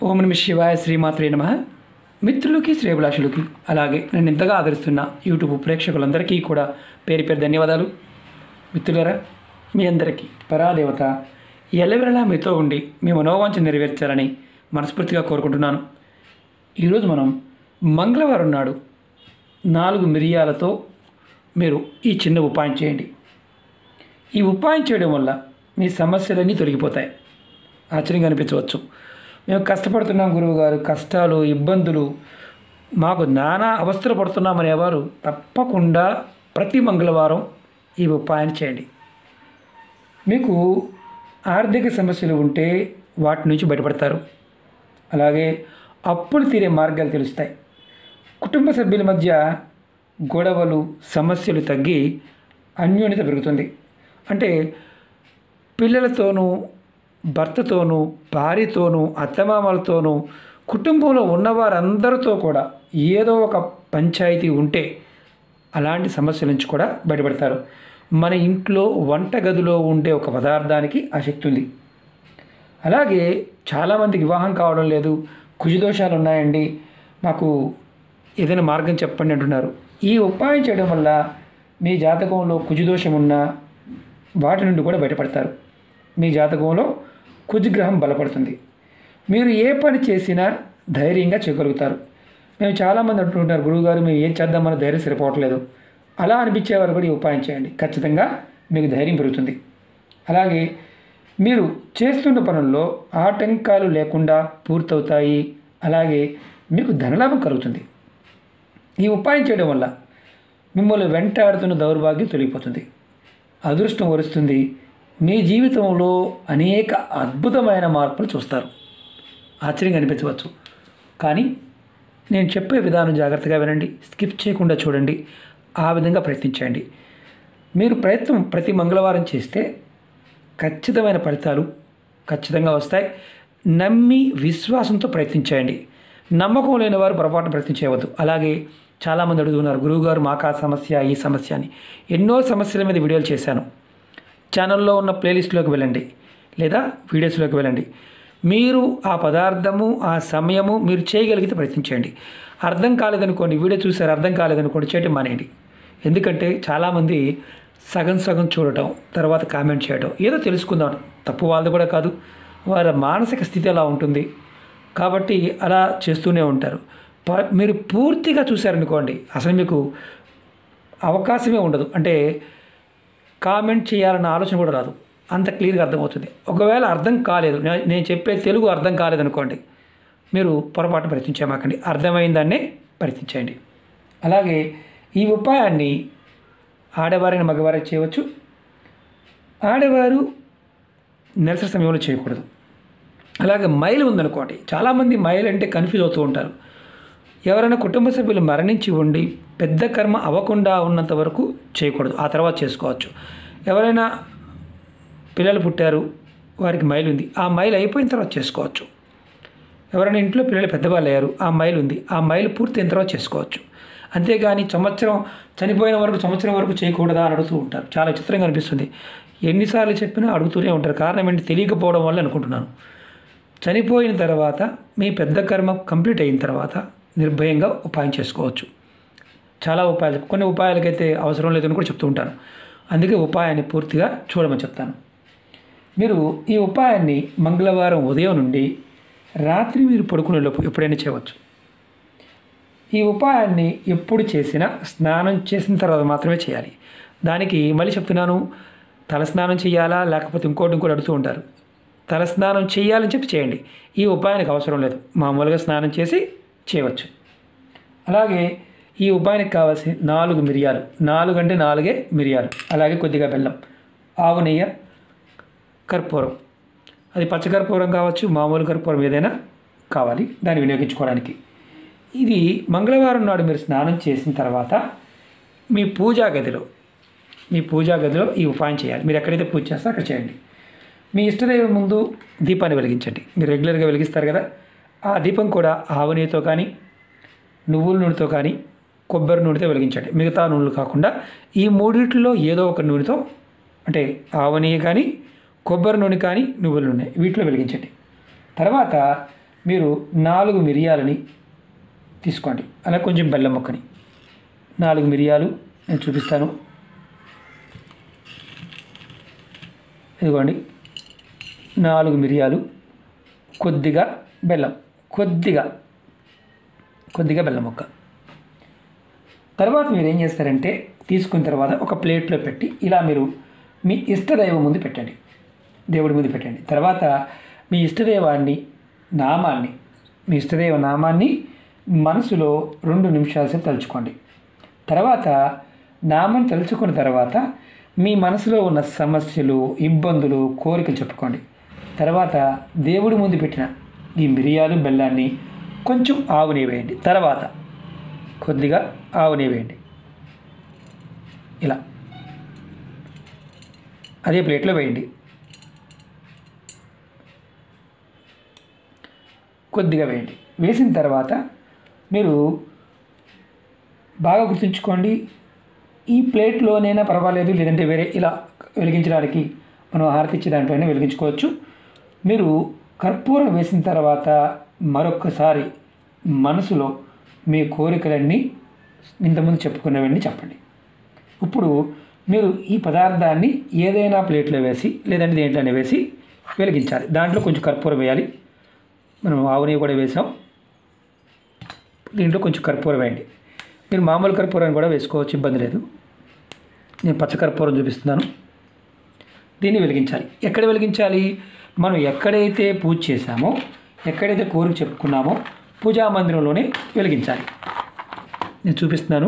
ఓం నమ శివాయ శ్రీమాత్రే నమః. మిత్రులకి శ్రేభిలాషులకి అలాగే నన్ను ఇంతగా ఆదరిస్తున్న యూట్యూబ్ ప్రేక్షకులందరికీ కూడా పేరు పేరు ధన్యవాదాలు. మిత్రులారా, మీ అందరికీ పరాదేవత ఎల్లవెల్లలా మీతో ఉండి మీ మనోవాంఛ నెరవేర్చాలని మనస్ఫూర్తిగా కోరుకుంటున్నాను. ఈరోజు మనం మంగళవారం నాడు 4 మిరియాలతో మీరు ఈ చిన్న ఉపాయం చేయండి. ఈ ఉపాయం చేయడం వల్ల మీ సమస్యలన్నీ తొలగిపోతాయి. ఆశ్చర్యంగా అనిపించవచ్చు. మేము కష్టపడుతున్నాం గురువుగారు, కష్టాలు ఇబ్బందులు మాకు నానా అవస్థలు పడుతున్నామనేవారు తప్పకుండా ప్రతి మంగళవారం ఈ ఉపాయం చేయండి. మీకు ఆర్థిక సమస్యలు ఉంటే వాటి నుంచి బయటపడతారు. అలాగే అప్పులు తీరే మార్గాలు తెలుస్తాయి. కుటుంబ సభ్యుల మధ్య గొడవలు సమస్యలు తగ్గి అన్యోన్యత పెరుగుతుంది. అంటే పిల్లలతోనూ భర్తతోనూ భార్యతోనూ అత్తమామలతోనూ కుటుంబంలో ఉన్నవారందరితో కూడా ఏదో ఒక పంచాయతీ ఉంటే అలాంటి సమస్యల నుంచి కూడా బయటపడతారు. మన ఇంట్లో వంటగదిలో ఉండే ఒక పదార్థానికి ఆ శక్తి ఉంది. అలాగే చాలామందికి వివాహం కావడం లేదు, కుజదోషాలు ఉన్నాయండి, మాకు ఏదైనా మార్గం చెప్పండి అంటున్నారు. ఈ ఉపాయం చేయడం వల్ల మీ జాతకంలో కుజదోషం ఉన్నా వాటి నుండి కూడా బయటపడతారు. మీ జాతకంలో కుజగ్రహం బలపడుతుంది. మీరు ఏ పని చేసినా ధైర్యంగా చేయగలుగుతారు. మేము చాలామంది అంటుంటారు, గురువుగారు మేము ఏం చేద్దామన్న ధైర్యం సరిపోవట్లేదు. అలా అనిపించేవారు కూడా ఈ ఉపాయం చేయండి. ఖచ్చితంగా మీకు ధైర్యం పెరుగుతుంది. అలాగే మీరు చేస్తున్న పనుల్లో ఆటంకాలు లేకుండా పూర్తవుతాయి. అలాగే మీకు ధనలాభం కలుగుతుంది. ఈ ఉపాయం చేయడం వల్ల మిమ్మల్ని వెంటాడుతున్న దౌర్భాగ్యం తొలగిపోతుంది. అదృష్టం వరుస్తుంది. మీ జీవితంలో అనేక అద్భుతమైన మార్పులు చూస్తారు. ఆశ్చర్యంగా అనిపించవచ్చు, కానీ నేను చెప్పే విధానం జాగ్రత్తగా వినండి, స్కిప్ చేయకుండా చూడండి. ఆ విధంగా ప్రయత్నించండి. మీరు ప్రయత్నం ప్రతి మంగళవారం చేస్తే ఖచ్చితమైన ఫలితాలు ఖచ్చితంగా వస్తాయి. నమ్మి విశ్వాసంతో ప్రయత్నించండి. నమ్మకం లేని వారు పొరపాటు ప్రయత్నించవద్దు. అలాగే చాలామంది అడుగుతున్నారు, గురువుగారు మాకు ఆ సమస్య ఈ సమస్య అని. ఎన్నో సమస్యల మీద వీడియోలు చేశాను. ఛానల్లో ఉన్న ప్లేలిస్ట్లోకి వెళ్ళండి లేదా వీడియోస్లోకి వెళ్ళండి. మీరు ఆ పదార్థము ఆ సమయము మీరు చేయగలిగితే ప్రయత్నించండి. అర్థం కాలేదనుకోండి, వీడియో చూసారు అర్థం కాలేదనుకోండి, చేయటం మానేయండి. ఎందుకంటే చాలామంది సగం సగం చూడటం తర్వాత కామెంట్ చేయడం, ఏదో తెలుసుకుందాం, తప్పు వాళ్ళది కూడా కాదు, వారి మానసిక స్థితి అలా ఉంటుంది కాబట్టి అలా చేస్తూనే ఉంటారు. మీరు పూర్తిగా చూశారనుకోండి, అసలు మీకు అవకాశమే ఉండదు. అంటే కామెంట్ చేయాలన్న ఆలోచన కూడా రాదు. అంత క్లియర్గా అర్థమవుతుంది. ఒకవేళ అర్థం కాలేదు, నేను చెప్పే తెలుగు అర్థం కాలేదనుకోండి, మీరు పొరపాటు ప్రయత్నించమాకండి. అర్థమైన దాన్నే ప్రయత్నించండి. అలాగే ఈ ఉపాయాన్ని ఆడవారైన మగవారైనా చేయవచ్చు. ఆడవారు నెలసరి సమయంలో చేయకూడదు. అలాగే మైలు ఉందనుకోండి, చాలామంది మైలు అంటే కన్ఫ్యూజ్ అవుతూ ఉంటారు. ఎవరైనా కుటుంబ సభ్యులు మరణించి ఉండి పెద్ద కర్మ అవ్వకుండా ఉన్నంత వరకు చేయకూడదు, ఆ తర్వాత చేసుకోవచ్చు. ఎవరైనా పిల్లలు పుట్టారు, వారికి మైలు ఉంది, ఆ మైలు అయిపోయిన తర్వాత చేసుకోవచ్చు. ఎవరైనా ఇంట్లో పిల్లలు పెద్దవాళ్ళు అయ్యారు, ఆ మైలు ఉంది, ఆ మైలు పూర్తయిన తర్వాత చేసుకోవచ్చు. అంతేగాని చనిపోయిన వరకు సంవత్సరం వరకు చేయకూడదా అని అడుగుతూ ఉంటారు. చాలా విచిత్రంగా అనిపిస్తుంది. ఎన్నిసార్లు చెప్పినా అడుగుతూనే ఉంటారు. కారణం ఏంటి తెలియకపోవడం వల్ల అనుకుంటున్నాను. చనిపోయిన తర్వాత మీ పెద్ద కర్మ కంప్లీట్ అయిన తర్వాత నిర్భయంగా ఉపాయం చేసుకోవచ్చు. చాలా ఉపాయాలు, కొన్ని ఉపాయాలకైతే అవసరం లేదని కూడా చెప్తూ ఉంటాను. అందుకే ఉపాయాన్ని పూర్తిగా చూడమని చెప్తాను. మీరు ఈ ఉపాయాన్ని మంగళవారం ఉదయం నుండి రాత్రి మీరు పడుకునే లోపు ఎప్పుడైనా చేయవచ్చు. ఈ ఉపాయాన్ని ఎప్పుడు చేసినా స్నానం చేసిన తర్వాత మాత్రమే చేయాలి. దానికి మళ్ళీ చెప్తున్నాను, తలస్నానం చేయాలా లేకపోతే ఇంకోటి అడుగుతూ ఉంటారు. తలస్నానం చేయాలని చెప్పి చేయండి. ఈ ఉపాయానికి అవసరం లేదు, మామూలుగా స్నానం చేసి చేయవచ్చు. అలాగే ఈ ఉపాయానికి కావాల్సిన 4 మిరియాలు, 4 అంటే 4 మిరియాలు, అలాగే కొద్దిగా బెల్లం, ఆవు నెయ్యి, కర్పూరం, అది పచ్చకర్పూరం కావచ్చు, మామూలు కర్పూరం ఏదైనా కావాలి దాన్ని వినియోగించుకోవడానికి. ఇది మంగళవారం నాడు మీరు స్నానం చేసిన తర్వాత మీ పూజా గదిలో ఈ ఉపాయం చేయాలి. మీరు ఎక్కడైతే పూజ చేస్తారో అక్కడ చేయండి. మీ ఇష్టదైవం ముందు దీపాన్ని వెలిగించండి. మీరు రెగ్యులర్గా వెలిగిస్తారు కదా, ఆ దీపం కూడా ఆవు నెయ్యితో కానీ నువ్వుల నూనెతో కానీ కొబ్బరి నూనెతో వెలిగించండి. మిగతా నూనెలు కాకుండా ఈ మూడిట్లో ఏదో ఒక నూనెతో, అంటే ఆవు నెయ్యి కానీ కొబ్బరి నూనె కానీ నువ్వుల నూనె, వీటిలో వెలిగించండి. తర్వాత మీరు 4 మిరియాలని తీసుకోండి. అలా కొంచెం బెల్లం ముక్కని, 4 మిరియాలు నేను చూపిస్తాను. ఇదిగోండి 4 మిరియాలు, కొద్దిగా బెల్లం, కొద్దిగా బెల్లం ముక్క. తర్వాత మీరు ఏం చేస్తారంటే తీసుకున్న తర్వాత ఒక ప్లేట్లో పెట్టి ఇలా మీరు మీ ఇష్టదైవం ముందు పెట్టండి, దేవుడి ముందు పెట్టండి. తర్వాత మీ ఇష్టదైవాన్ని నామాన్ని, మీ ఇష్టదైవ నామాన్ని మనసులో 2 నిమిషాల సేపు తలుచుకోండి. తర్వాత నామం తలుచుకున్న తర్వాత మీ మనసులో ఉన్న సమస్యలు, ఇబ్బందులు, కోరికలు చెప్పుకోండి. తర్వాత దేవుడి ముందు పెట్టిన ఈ మిరియాలు బెల్లాన్ని కొంచెం ఆవు నెయ్యి వేయండి. తర్వాత కొద్దిగా ఆవు నెయ్యి వేయండి. ఇలా అదే ప్లేట్లో వేయండి. కొద్దిగా వేయండి. వేసిన తర్వాత మీరు బాగా గుర్తుంచుకోండి, ఈ ప్లేట్లోనైనా పర్వాలేదు, లేదంటే వేరే ఇలా వెలిగించడానికి మనం హారతి ఇచ్చే దాంట్లోనే వెలిగించుకోవచ్చు. మీరు కర్పూరం వేసిన తర్వాత మరొక్కసారి మనసులో మీ కోరికలన్నీ ఇంతకుముందు చెప్పుకున్నవన్నీ చెప్పండి. ఇప్పుడు మీరు ఈ పదార్థాన్ని ఏదైనా ప్లేట్లో వేసి లేదంటే దేంట్లోనే వేసి వెలిగించాలి. దాంట్లో కొంచెం కర్పూరం వేయాలి. మనం ఆవు నెయ్యి కూడా వేసాం, దీంట్లో కొంచెం కర్పూరం వేయండి. మీరు మామూలు కర్పూరాన్ని కూడా వేసుకోవచ్చు, ఇబ్బంది లేదు. నేను పచ్చ కర్పూరం చూపిస్తున్నాను. దీన్ని వెలిగించాలి. ఎక్కడ వెలిగించాలి? మనం ఎక్కడైతే పూజ చేశామో, ఎక్కడైతే కోరిక చెప్పుకున్నామో పూజా మందిరంలోనే వెలిగించాలి. నేను చూపిస్తున్నాను.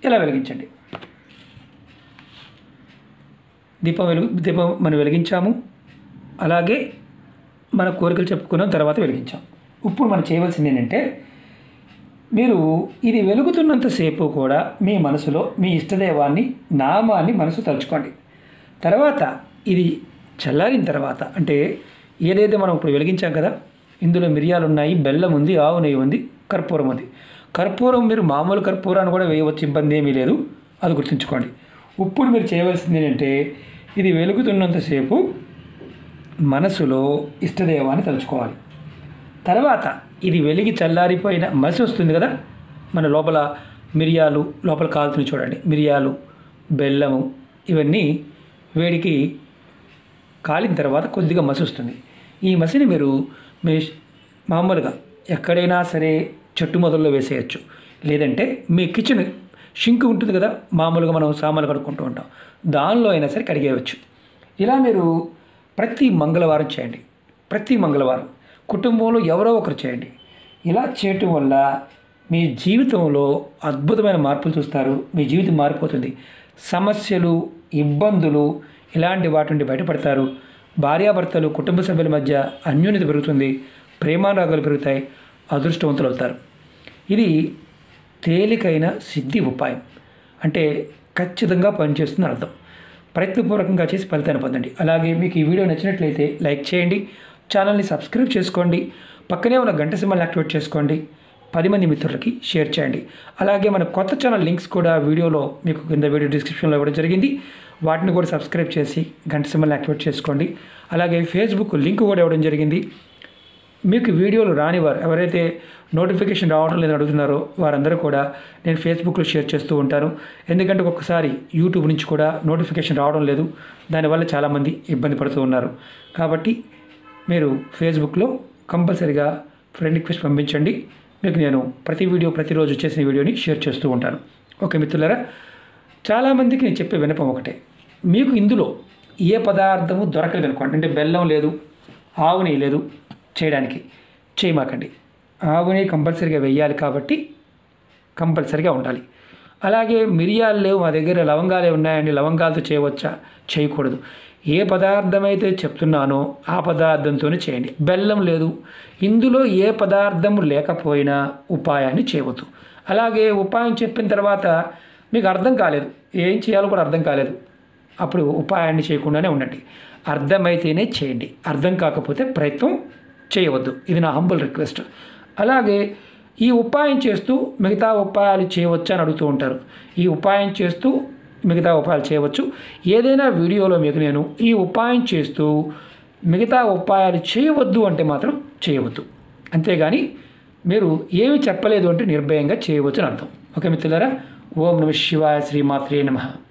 ఇలా వెలిగించండి. దీపం మనం వెలిగించాము, అలాగే మన కోరికలు చెప్పుకున్నాం, తర్వాత వెలిగించాం. ఇప్పుడు మనం చేయవలసింది ఏంటంటే, మీరు ఇది వెలుగుతున్నంతసేపు కూడా మీ మనసులో మీ ఇష్టదైవాన్ని నామాన్ని మనసు తలుచుకోండి. తర్వాత ఇది చల్లారిన తర్వాత, అంటే ఏదైతే మనం ఇప్పుడు వెలిగించాం కదా, ఇందులో మిరియాలు ఉన్నాయి, బెల్లం ఉంది, ఆవు నెయ్యి ఉంది, కర్పూరం ఉంది. కర్పూరం మీరు మామూలు కర్పూరాన్ని కూడా వేయవచ్చు, ఇబ్బంది ఏమీ లేదు, అది గుర్తుంచుకోండి. ఇప్పుడు మీరు చేయవలసింది ఏంటంటే, ఇది వెలుగుతున్నంతసేపు మనసులో ఇష్టదైవాన్ని తలుచుకోవాలి. తర్వాత ఇది వెలిగి చల్లారిపోయిన మసి వస్తుంది కదా, మన లోపల మిరియాలు లోపల కాలుతుంది చూడండి, మిరియాలు, బెల్లము ఇవన్నీ వేడికి కాలిన తర్వాత కొద్దిగా మసి వస్తుంది. ఈ మసిని మీరు మీ మామూలుగా ఎక్కడైనా సరే చెట్టు మొదల్లో వేసేయచ్చు, లేదంటే మీ కిచెన్ షింక్ ఉంటుంది కదా, మామూలుగా మనం సామాన్లు కడుక్కుంటూ ఉంటాం, దానిలో అయినా సరే కడిగేయవచ్చు. ఇలా మీరు ప్రతి మంగళవారం చేయండి. ప్రతి మంగళవారం కుటుంబంలో ఎవరో ఒకరు చేయండి. ఇలా చేయటం వల్ల మీ జీవితంలో అద్భుతమైన మార్పులు చూస్తారు. మీ జీవితం మారిపోతుంది. సమస్యలు, ఇబ్బందులు ఇలాంటి వాటి నుండి బయటపడతారు. భార్యాభర్తలు, కుటుంబ సభ్యుల మధ్య అన్యోన్యత పెరుగుతుంది, ప్రేమానురాగాలు పెరుగుతాయి, అదృష్టవంతులు అవుతారు. ఇది తేలికైన సిద్ధి ఉపాయం, అంటే ఖచ్చితంగా పనిచేస్తుంది అర్థం. ప్రయత్నపూర్వకంగా చేసి ఫలితాన్ని పొందండి. అలాగే మీకు ఈ వీడియో నచ్చినట్లయితే లైక్ చేయండి, ఛానల్ని సబ్స్క్రైబ్ చేసుకోండి, పక్కనే ఉన్న గంట సింబల్ని యాక్టివేట్ చేసుకోండి, 10 మంది మిత్రులకి షేర్ చేయండి. అలాగే మన కొత్త ఛానల్ లింక్స్ కూడా వీడియోలో మీకు కింద వీడియో డిస్క్రిప్షన్లో ఇవ్వడం జరిగింది, వాటిని కూడా సబ్స్క్రైబ్ చేసి గంట సింబల్ని యాక్టివేట్ చేసుకోండి. అలాగే ఫేస్బుక్ లింక్ కూడా ఇవ్వడం జరిగింది. మీకు వీడియోలు రానివారు ఎవరైతే నోటిఫికేషన్ రావడం లేదని అడుగుతున్నారో వారందరూ కూడా నేను ఫేస్బుక్లో షేర్ చేస్తూ ఉంటాను. ఎందుకంటే ఒక్కొక్కసారి యూట్యూబ్ నుంచి కూడా నోటిఫికేషన్ రావడం లేదు, దానివల్ల చాలామంది ఇబ్బంది పడుతూ ఉన్నారు. కాబట్టి మీరు ఫేస్బుక్లో కంపల్సరీగా ఫ్రెండ్ రిక్వెస్ట్ పంపించండి. మీకు నేను ప్రతి వీడియో ప్రతిరోజు చేసిన వీడియోని షేర్ చేస్తూ ఉంటాను. ఓకే మిత్రులారా, చాలామందికి నేను చెప్పే వినపం ఒకటే, మీకు ఇందులో ఏ పదార్థము దొరకలేదు అనుకోండి, అంటే బెల్లం లేదు, ఆవు నెయ్యి లేదు చేయడానికి, చేయమాకండి. ఆవు నెయ్యి కంపల్సరీగా వెయ్యాలి కాబట్టి కంపల్సరీగా ఉండాలి. అలాగే మిరియాలు లేవు మా దగ్గర, లవంగాలే ఉన్నాయండి, లవంగాలతో చేయవచ్చా? చేయకూడదు. ఏ పదార్థం అయితే చెప్తున్నానో ఆ పదార్థంతోనే చేయండి. బెల్లం లేదు, ఇందులో ఏ పదార్థం లేకపోయినా ఉపాయాన్ని చేయవద్దు. అలాగే ఉపాయం చెప్పిన తర్వాత మీకు అర్థం కాలేదు, ఏం చేయాలో కూడా అర్థం కాలేదు, అప్పుడు ఉపాయాన్ని చేయకుండానే ఉండండి. అర్థమైతేనే చేయండి, అర్థం కాకపోతే ప్రయత్నం చేయవద్దు. ఇది నా హంబుల్ రిక్వెస్ట్. అలాగే ఈ ఉపాయం చేస్తూ మిగతా ఉపాయాలు చేయవచ్చా అని అడుగుతూ ఉంటారు. ఈ ఉపాయం చేస్తూ మిగతా ఉపాయాలు చేయవచ్చు. ఏదైనా వీడియోలో మీకు నేను ఈ ఉపాయం చేస్తూ మిగతా ఉపాయాలు చేయవద్దు అంటే మాత్రం చేయవద్దు. అంతేగాని మీరు ఏమి చెప్పలేదు అంటే నిర్భయంగా చేయవచ్చు అని అర్థం. ఓకే మిత్రులారా, ఓం నమః శివాయ, శ్రీమాత్రే నమః.